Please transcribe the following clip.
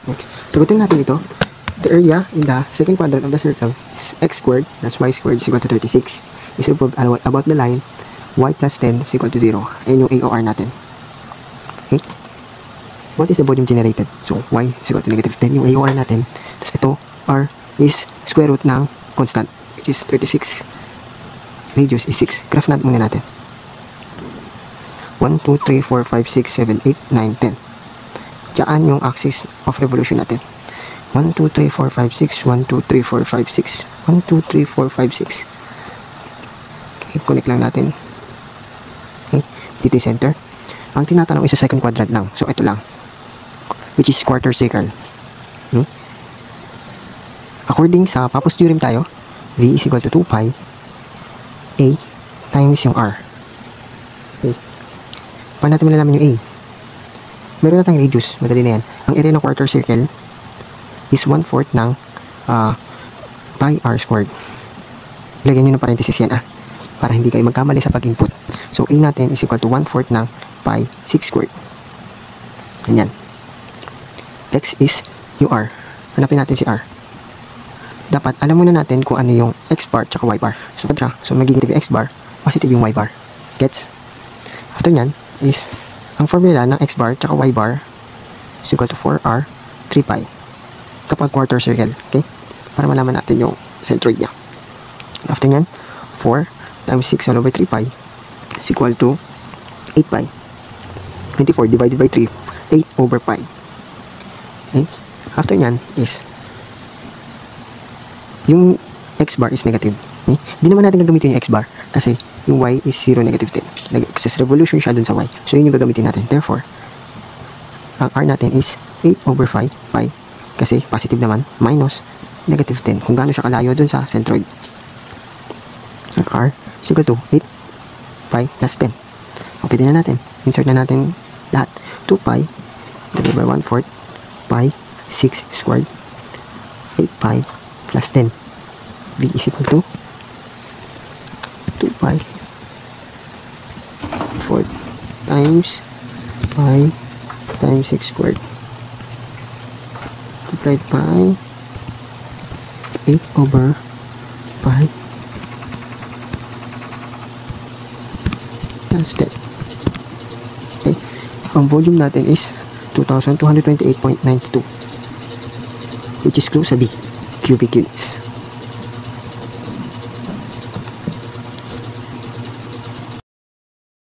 Next, sagutin natin ito. The area in the second quadrant of the circle is x squared, that's y squared is equal to 36. Is about the line y plus 10 is equal to 0. Ayan yung AOR natin. Okay? What is the volume generated? So, y is equal to negative 10 yung AOR natin. Tapos ito, r is square root ng constant, which is 36. Radius is 6. Graph natin muna natin. 1, 2, 3, 4, 5, 6, 7, 8, 9, 10. Diyan yung axis of revolution natin. 1, 2, 3, 4, 5, 6. 1, 2, 3, 4, 5, 6. 1, 2, 3, 4, 5, 6. Okay, connect lang natin. Okay, dito center. Ang tinatanong is sa second quadrant lang. So, ito lang. Which is quarter circle. Okay? According sa Pappus theorem tayo, V is equal to 2 pi A times yung R. Okay. Paano natin malalaman yung A? Meron na tayong radius. Madali na yan. Ang area ng quarter circle is 1/4 ng pi r squared. Lagyan nyo ng parenthesis yan para hindi kayo magkamali sa pag-input. So, A natin is equal to 1/4 ng pi 6 squared. Ganyan. X is yung R. Hanapin natin si R. Dapat alam muna natin kung ano yung X bar tsaka Y bar. So magiging negative X bar, positive yung Y bar. Gets? After nyan is ang formula ng X bar tsaka Y bar is equal to 4R 3 pi kapag quarter circle. Okay? Para malaman natin yung centroid niya. After nyan, 4 times 6 all over 3 pi is equal to 8 pi. 24 divided by 3, 8 over pi. Okay? After nyan is yung X bar is negative. Okay? Hindi naman natin gagamitin yung X bar kasi yung Y is 0, negative 10. Nag-excess revolution siya dun sa Y. So yun yung gagamitin natin. Therefore, ang R natin is 8 over 5 pi kasi positive naman minus negative 10 kung gaano siya kalayo dun sa centroid. Ang R is equal to 8 pi plus 10. O, pwede na natin. Insert na natin lahat. 2 pi divided by 1/4 pi 6 squared 8 pi plus 10. V is equal to 2 pi 4 times pi times 6 squared multiplied by 8 over pi plus 10. Okay. Ang volume natin is 2,228.92 which is close sa B, cubic units.